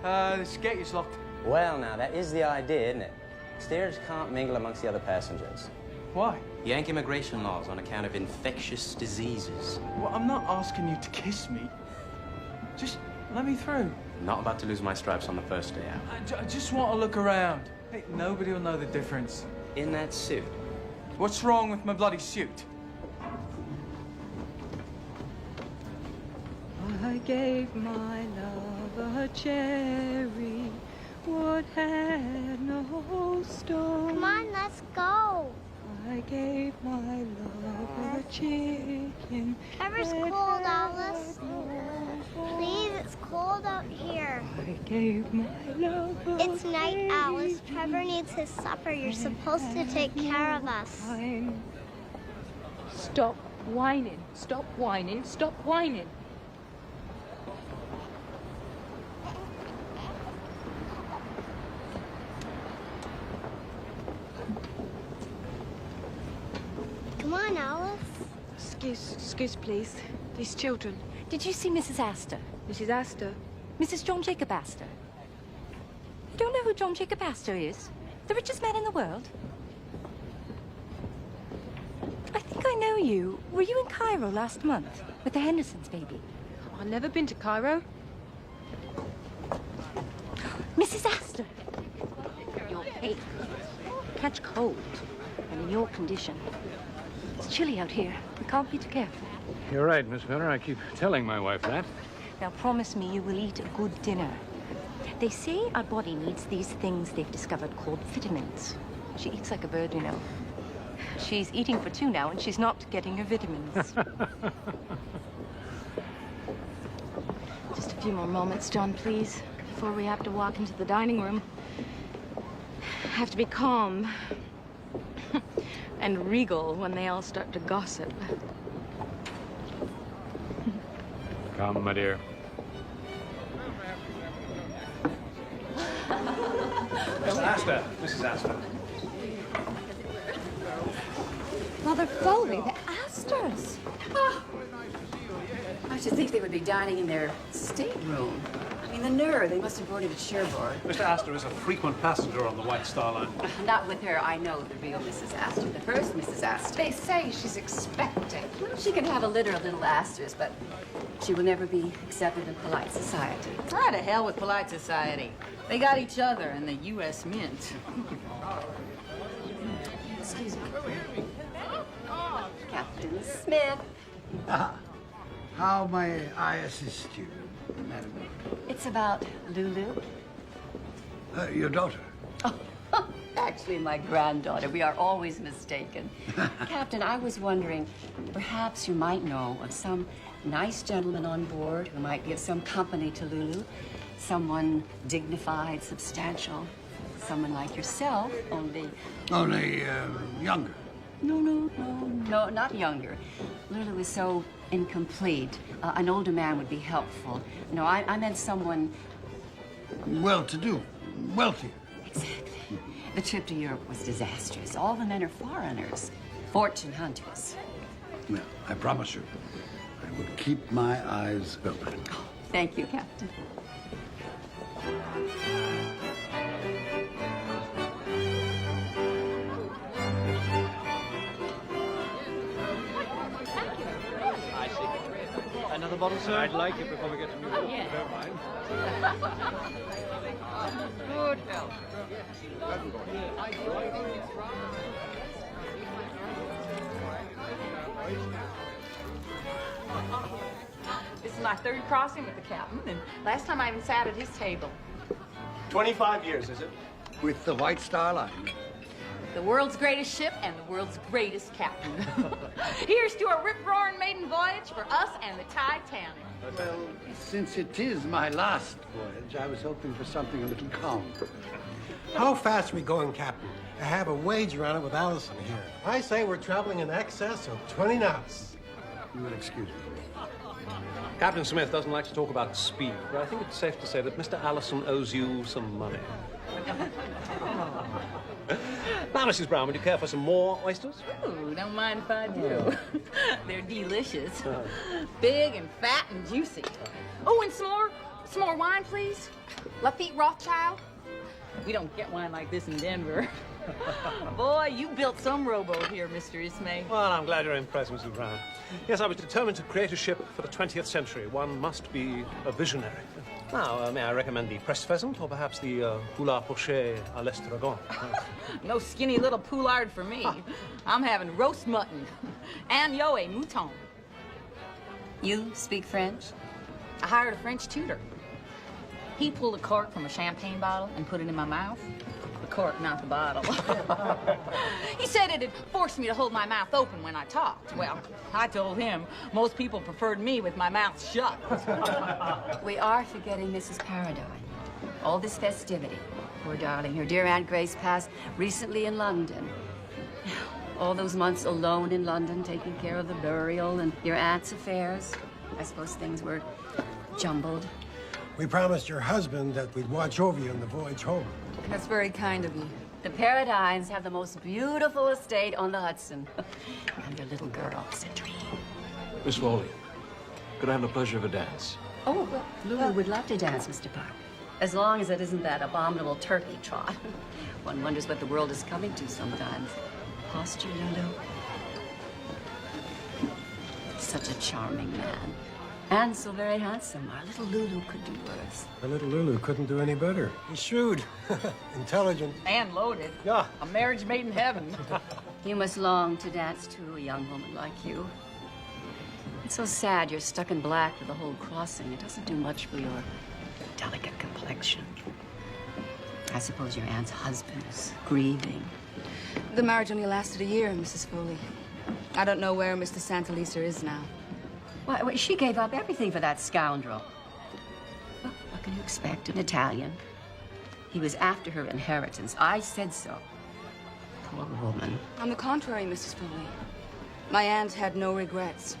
This gate is locked. Well, now, that is the idea, isn't it? Steers can't mingle amongst the other passengers. Why? Yank immigration laws on account of infectious diseases. Well, I'm not asking you to kiss me. Just let me through. I'm not about to lose my stripes on the first day out. I just want to look around. Hey, nobody will know the difference. In that suit? What's wrong with my bloody suit? I gave my love a cherry, what had no stone. Come on, let's go. I gave my love a chicken. Ever's cold, Alice. Please, it's cold out here. I gave my love a It's night, Alice. Trevor needs his supper. You're supposed to take care of us. Stop whining. Stop whining. Stop whining. Come on, Alice. Excuse, please. These children. Did you see Mrs. Astor? Mrs. Astor. Mrs. John Jacob Astor? You don't know who John Jacob Astor is? The richest man in the world? I think I know you. Were you in Cairo last month with the Hendersons, baby? Oh, I've never been to Cairo. Mrs. Astor! You're pale. Catch cold. And in your condition. It's chilly out here. We can't be too careful. You're right, Miss Miller. I keep telling my wife that. Now promise me you will eat a good dinner. They say our body needs these things they've discovered called vitamins. She eats like a bird, you know. She's eating for two now, and she's not getting her vitamins. Just a few more moments, John, please, before we have to walk into the dining room. I have to be calm and regal when they all start to gossip. Come, my dear. Mr. Astor, Mrs. Astor. Mother Foley, the Astors. Oh. I should think they would be dining in their stateroom. I mean, the nerve. They must have boarded at Cherbourg. Mr. Astor is a frequent passenger on the White Star Line. Not with her. I know the real Mrs. Astor, the first Mrs. Astor. They say she's expecting. Well, she can have a litter of little Astors, but she will never be accepted in polite society. Ah, to hell with polite society. They got each other and the U.S. Mint. Excuse me. Captain Smith. How may I assist you, madam? It's about Lulu. Your daughter. Oh, actually, my granddaughter. We are always mistaken. Captain, I was wondering, perhaps you might know of some nice gentleman on board who might be of some company to Lulu. Someone dignified, substantial. Someone like yourself, only... Only, younger. No, not younger. Lulu is so incomplete. An older man would be helpful. No, I meant someone... Well-to-do. Wealthier. Exactly. The trip to Europe was disastrous. All the men are foreigners. Fortune hunters. Well, I promise you, I will keep my eyes open. Oh, thank you, Captain. Another bottle, sir? I'd like it before we get to New York. Yeah. Don't mind. Good health. This is my third crossing with the captain, and last time I even sat at his table. 25 years, is it? With the White Star Line. The world's greatest ship and the world's greatest captain. Here's to a rip-roaring maiden voyage for us and the Titanic. Well, since it is my last voyage, I was hoping for something a little calmer. How fast are we going, Captain? I have a wager on it with Allison here. I say we're traveling in excess of 20 knots. You will excuse me. Captain Smith doesn't like to talk about speed, but I think it's safe to say that Mr. Allison owes you some money. Now, Mrs. Brown, would you care for some more oysters? Ooh, don't mind if I do. They're delicious. Big and fat and juicy. Oh, and some more wine, please. Lafitte Rothschild? We don't get wine like this in Denver. Boy, you built some rowboat here, Mr. Ismay. Well, I'm glad you're impressed, Mrs. Brown. Yes, I was determined to create a ship for the 20th century. One must be a visionary. Now, may I recommend the pressed pheasant or perhaps the poulard poché à l'estragon? No skinny little poulard for me. I'm having roast mutton and yo a mouton. You speak French? I hired a French tutor. He pulled a cork from a champagne bottle and put it in my mouth. The cork, not the bottle. He said it'd force me to hold my mouth open when I talked. Well, I told him most people preferred me with my mouth shut. We are forgetting Mrs. Paradine. All this festivity. Poor darling, her dear Aunt Grace passed recently in London. All those months alone in London, taking care of the burial and your aunt's affairs. I suppose things were jumbled. We promised your husband that we'd watch over you on the voyage home. That's very kind of you. The Paradines have the most beautiful estate on the Hudson. And their little girl is a dream. Miss Foley, could I have the pleasure of a dance? Oh, well, Lulu would love to dance, Mr. Park. As long as it isn't that abominable turkey trot. One wonders what the world is coming to sometimes. Posture, Lulu. Such a charming man. And so very handsome. Our little Lulu could do worse. Our little Lulu couldn't do any better. He's shrewd, intelligent. And loaded. Yeah. A marriage made in heaven. You must long to dance to a young woman like you. It's so sad you're stuck in black for the whole crossing. It doesn't do much for your delicate complexion. I suppose your aunt's husband is grieving. The marriage only lasted a year, Mrs. Foley. I don't know where Mr. Santaliser is now. Why, she gave up everything for that scoundrel. Well, what can you expect? An Italian. He was after her inheritance. I said so. Poor woman. On the contrary, Mrs. Foley. My aunt had no regrets.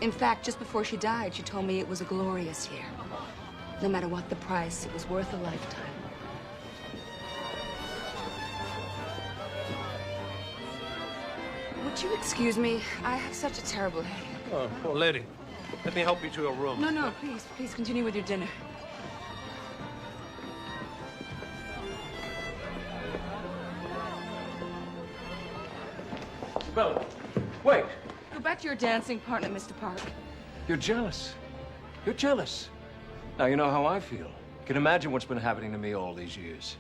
In fact, just before she died, she told me it was a glorious year. No matter what the price, it was worth a lifetime. Would you excuse me? I have such a terrible headache. Oh, poor lady. Let me help you to your room. No, please continue with your dinner. Bella, wait. Go back to your dancing partner, Mr. Park. You're jealous. You're jealous. Now, you know how I feel. You can imagine what's been happening to me all these years.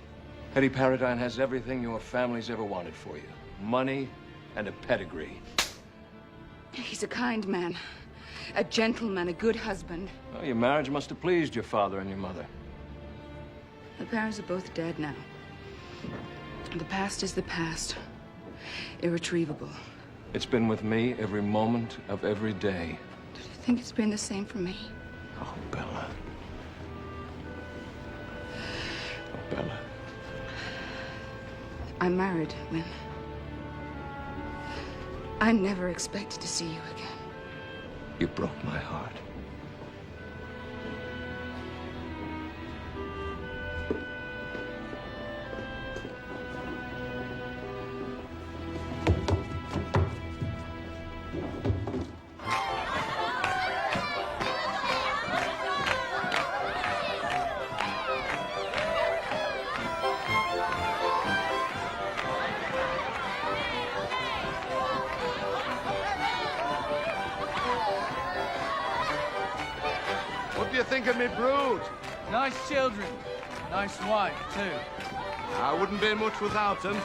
Hetty Paradine has everything your family's ever wanted for you. Money and a pedigree. He's a kind man, a gentleman, a good husband. Well, your marriage must have pleased your father and your mother. The parents are both dead now. The past is the past. Irretrievable. It's been with me every moment of every day. Do you think it's been the same for me? Oh, Bella. Oh, Bella. I'm married, Win. I never expected to see you again. You broke my heart. What do you think of me brood? Nice children. Nice wife, too. I wouldn't be much without them.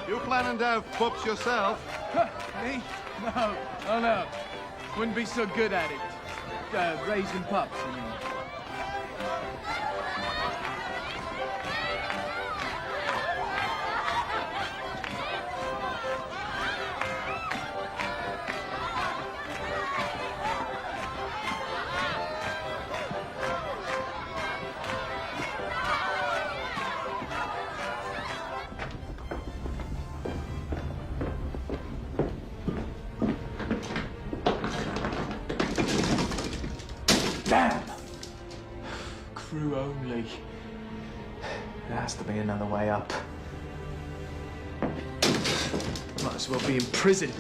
You planning to have pups yourself? Me? No. Oh, no. Wouldn't be so good at it. Raising pups, I mean. Damn! Crew only. There has to be another way up. Might as well be in prison.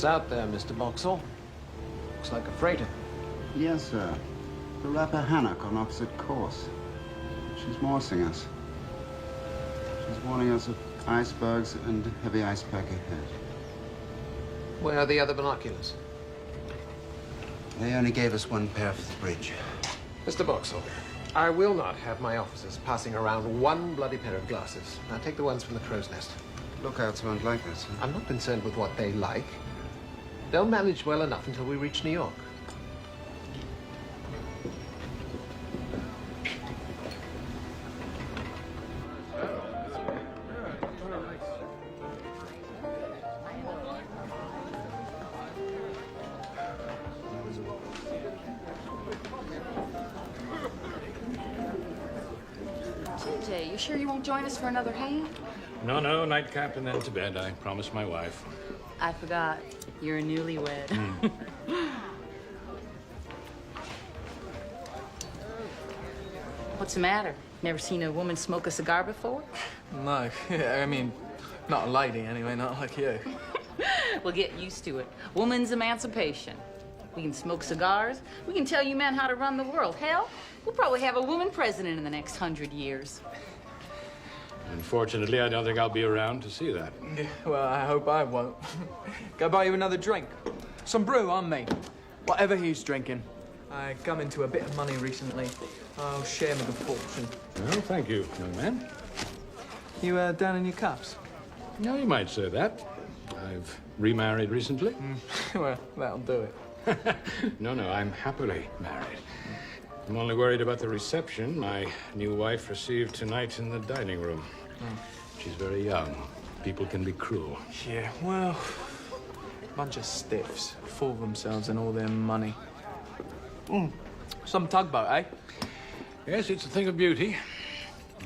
What's out there, Mr. Boxall? Looks like a freighter. Yes, sir. The rapper Hannock on opposite course. She's morsing us. She's warning us of icebergs and heavy ice pack ahead. Where are the other binoculars? They only gave us one pair for the bridge. Mr. Boxall, I will not have my officers passing around one bloody pair of glasses. Now take the ones from the crow's nest. Lookouts won't like this. Huh? I'm not concerned with what they like. They'll manage well enough until we reach New York. TJ, you sure you won't join us for another hand? No, nightcap and then to bed. I promised my wife. I forgot. You're a newlywed. What's the matter? Never seen a woman smoke a cigar before? No, I mean, not a lady anyway, not like you. Well, get used to it. Woman's emancipation. We can smoke cigars. We can tell you men how to run the world. Hell, we'll probably have a woman president in the next 100 years. Unfortunately, I don't think I'll be around to see that. Yeah, well, I hope I won't. Go buy you another drink. Some brew on me. Whatever he's drinking. I come into a bit of money recently. I'll share my good fortune. Well, thank you, young man. You down in your cups? No, you might say that. I've remarried recently. Well, that'll do it. No, I'm happily married. I'm only worried about the reception my new wife received tonight in the dining room. She's very young. People can be cruel. Yeah, well, bunch of stiffs. Full of themselves and all their money. Some tugboat, eh? Yes, it's a thing of beauty.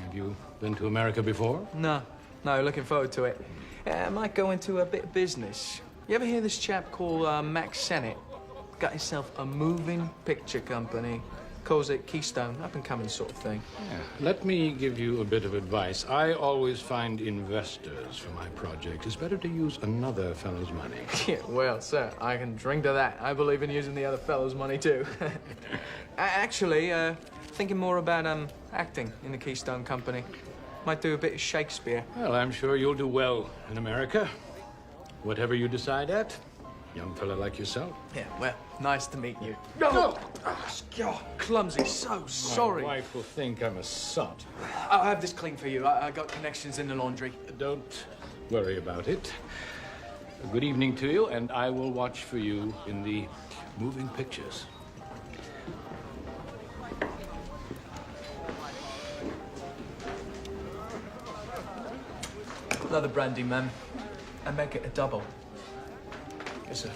Have you been to America before? No, looking forward to it. I might go into a bit of business. You ever hear this chap called Max Sennett? Got himself a moving picture company. Calls it Keystone, up and coming sort of thing. Yeah. Let me give you a bit of advice. I always find investors for my project. It's better to use another fellow's money. Yeah, well, sir, I can drink to that. I believe in using the other fellow's money, too. Actually, thinking more about acting in the Keystone Company. Might do a bit of Shakespeare. Well, I'm sure you'll do well in America. Whatever you decide at, young fella like yourself. Yeah, well, nice to meet you. Oh, clumsy, so sorry. My wife will think I'm a sot. I'll have this clean for you. I got connections in the laundry. Don't worry about it. Good evening to you, and I will watch for you in the moving pictures. Another brandy, man. And make it a double. Yes, sir.